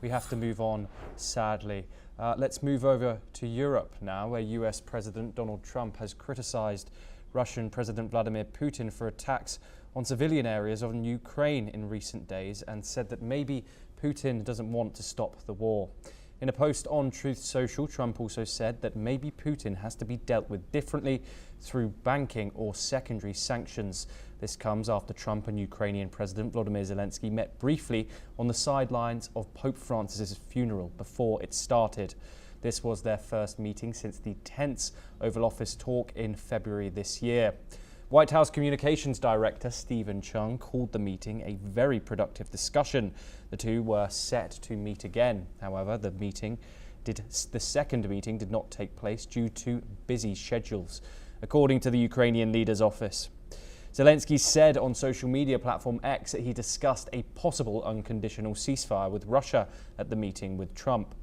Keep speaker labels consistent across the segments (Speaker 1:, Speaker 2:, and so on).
Speaker 1: we have to move on, sadly. Let's move over to Europe now, where US President Donald Trump has criticized Russian President Vladimir Putin for attacks on civilian areas of Ukraine in recent days and said that maybe Putin doesn't want to stop the war. In a post on Truth Social, Trump also said that maybe Putin has to be dealt with differently through banking or secondary sanctions. This comes after Trump and Ukrainian President Volodymyr Zelensky met briefly on the sidelines of Pope Francis's funeral before it started. This was their first meeting since the tense Oval Office talk in February this year. White House Communications Director Stephen Chung called the meeting a very productive discussion. The two were set to meet again. However, the second meeting did not take place due to busy schedules, according to the Ukrainian leader's office. Zelensky said on social media platform X that he discussed a possible unconditional ceasefire with Russia at the meeting with Trump.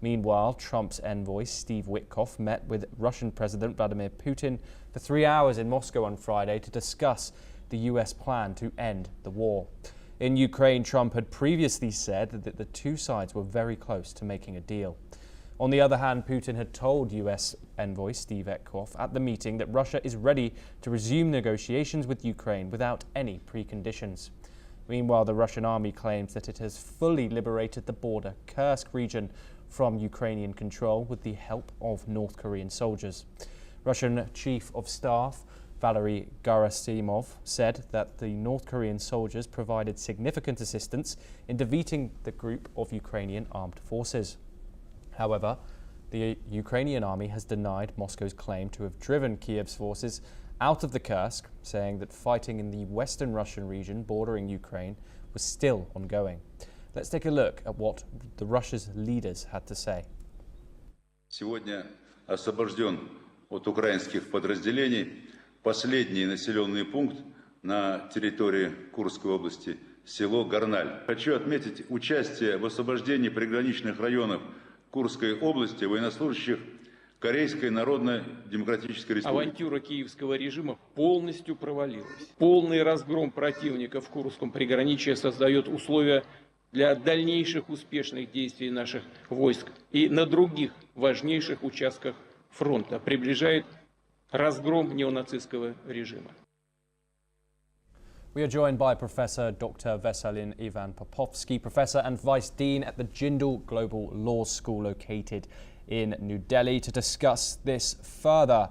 Speaker 1: Meanwhile, Trump's envoy, Steve Witkoff, met with Russian President Vladimir Putin for 3 hours in Moscow on Friday to discuss the US plan to end the war. In Ukraine, Trump had previously said that the two sides were very close to making a deal. On the other hand, Putin had told US envoy Steve Witkoff at the meeting that Russia is ready to resume negotiations with Ukraine without any preconditions. Meanwhile, the Russian army claims that it has fully liberated the border Kursk region from Ukrainian control with the help of North Korean soldiers. Russian Chief of Staff Valery Gerasimov said that the North Korean soldiers provided significant assistance in defeating the group of Ukrainian armed forces. However, the Ukrainian army has denied Moscow's claim to have driven Kiev's forces out of the Kursk, saying that fighting in the western Russian region bordering Ukraine was still ongoing. Let's take a look at what the Russia's leaders had to say.
Speaker 2: Сегодня освобожден от украинских подразделений последний населенный пункт на территории Курской области, село Горналь. Хочу отметить участие в освобождении приграничных районов Курской области военнослужащих Корейской Народно-Демократической Республики.
Speaker 3: Авантюра киевского режима полностью провалилась. Полный разгром противника в Курском приграничье создает условия для дальнейших успешных действий наших войск и на других важнейших участках фронта, приближает разгром неонацистского режима.
Speaker 1: We are joined by Professor Dr. Veselin Ivan Popovsky, Professor and Vice Dean at the Jindal Global Law School located in New Delhi, to discuss this further.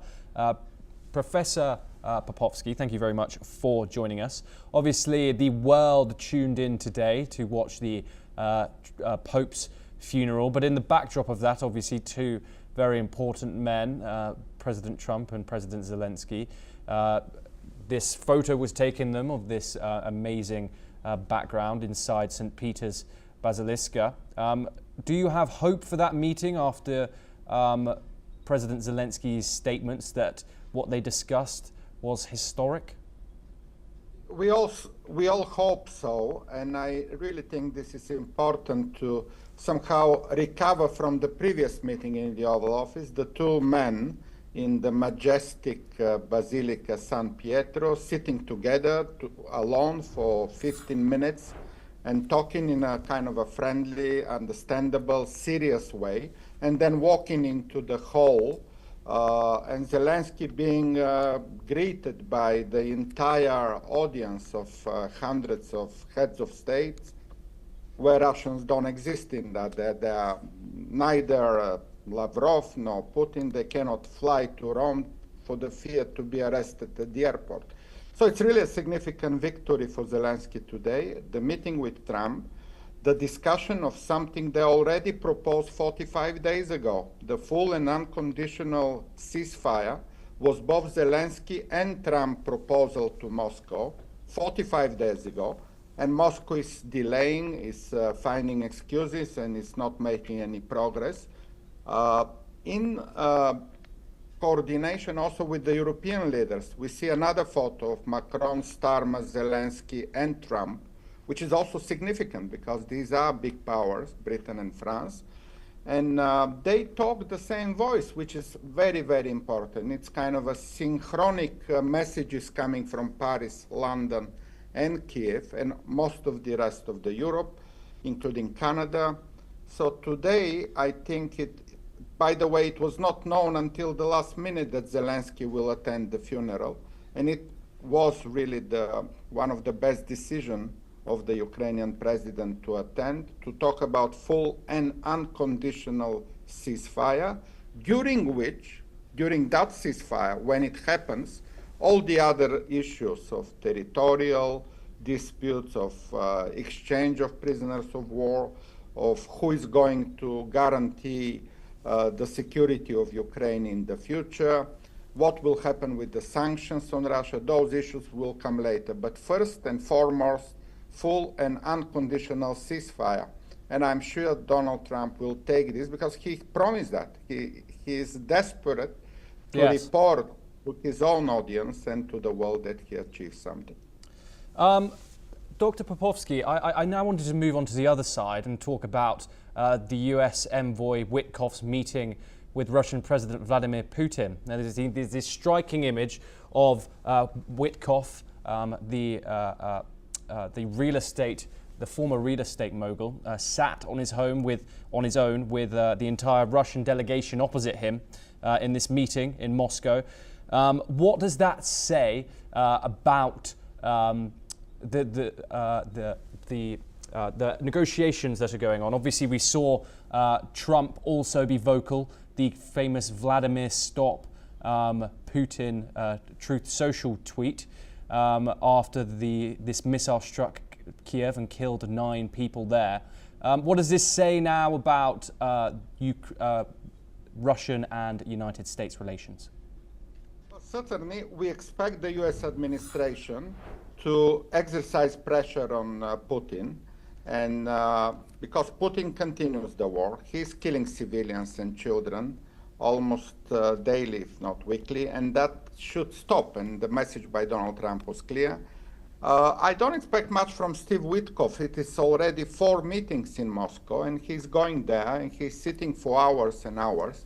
Speaker 1: Professor Popovsky, thank you very much for joining us. Obviously, the world tuned in today to watch the Pope's funeral, but in the backdrop of that, obviously, two very important men, President Trump and President Zelensky. This photo was taken of this amazing background inside St. Peter's Basilica. Do you have hope for that meeting after President Zelensky's statements that what they discussed was historic?
Speaker 4: We all hope so, and I really think this is important to somehow recover from the previous meeting in the Oval Office. The two men in the majestic Basilica San Pietro sitting together alone for 15 minutes and talking in a kind of a friendly, understandable, serious way, and then walking into the hall and Zelensky being greeted by the entire audience of hundreds of heads of states, where Russians don't exist in that. They are neither Lavrov nor Putin. They cannot fly to Rome for the fear to be arrested at the airport. So it's really a significant victory for Zelensky today, the meeting with Trump, the discussion of something they already proposed 45 days ago. The full and unconditional ceasefire was both Zelensky and Trump proposal to Moscow 45 days ago, and Moscow is delaying, is finding excuses, and is not making any progress. In coordination also with the European leaders, we see another photo of Macron, Starmer, Zelensky, and Trump, which is also significant because these are big powers, Britain and France. And they talk the same voice, which is very, very important. It's kind of a synchronic messages coming from Paris, London, and Kiev, and most of the rest of the Europe, including Canada, So today, I think by the way, it was not known until the last minute that Zelensky will attend the funeral. And it was really one of the best decisions of the Ukrainian president to attend, to talk about full and unconditional ceasefire, during that ceasefire, when it happens, all the other issues of territorial disputes, of exchange of prisoners of war, of who is going to guarantee the security of Ukraine in the future, what will happen with the sanctions on Russia, those issues will come later. But first and foremost, full and unconditional ceasefire. And I'm sure Donald Trump will take this because he promised that. He is desperate to report to his own audience and to the world that he achieved something.
Speaker 1: Dr. Popovsky, I now wanted to move on to the other side and talk about the US envoy Witkoff's meeting with Russian President Vladimir Putin. Now, there's this striking image of Witkoff, the former real estate mogul, sat on his own with the entire Russian delegation opposite him in this meeting in Moscow. What does that say about the negotiations that are going on? Obviously, we saw Trump also be vocal. The famous Vladimir Stop Putin Truth Social tweet after this missile struck Kiev and killed 9 people there. What does this say now about Russian and United States relations?
Speaker 4: Certainly, we expect the US administration to exercise pressure on Putin, and because Putin continues the war, he's killing civilians and children almost daily, if not weekly, and that should stop, and the message by Donald Trump was clear. I don't expect much from Steve Witkoff. It is already 4 meetings in Moscow, and he's going there, and he's sitting for hours and hours,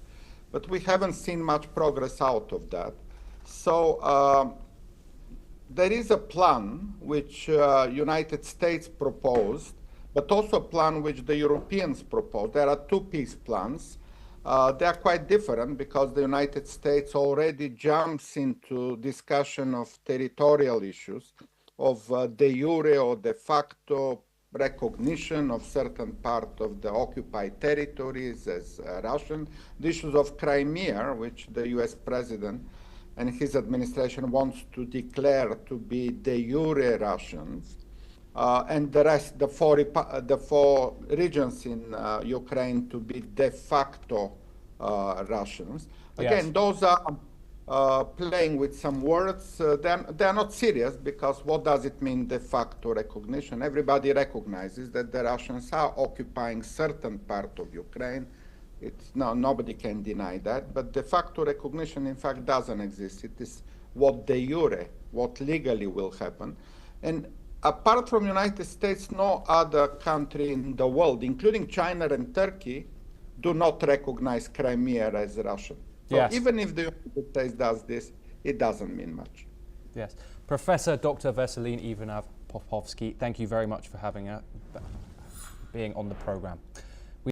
Speaker 4: but we haven't seen much progress out of that. So there is a plan which United States proposed, but also a plan which the Europeans proposed. There are 2 peace plans. They are quite different because the United States already jumps into discussion of territorial issues, of de jure or de facto recognition of certain part of the occupied territories as Russian. The issues of Crimea, which the US president and his administration wants to declare to be de jure Russians, and the rest, the 4 regions in Ukraine to be de facto Russians. Again, those are playing with some words. They're not serious, because what does it mean, de facto recognition? Everybody recognizes that the Russians are occupying certain part of Ukraine. Nobody can deny that, but de facto recognition in fact doesn't exist. It is what de jure, what legally will happen. And apart from United States, no other country in the world, including China and Turkey, do not recognize Crimea as Russian. So even if the United States does this, it doesn't mean much.
Speaker 1: Yes. Professor Dr. Veselin Ivanov Popovsky, thank you very much for being on the program.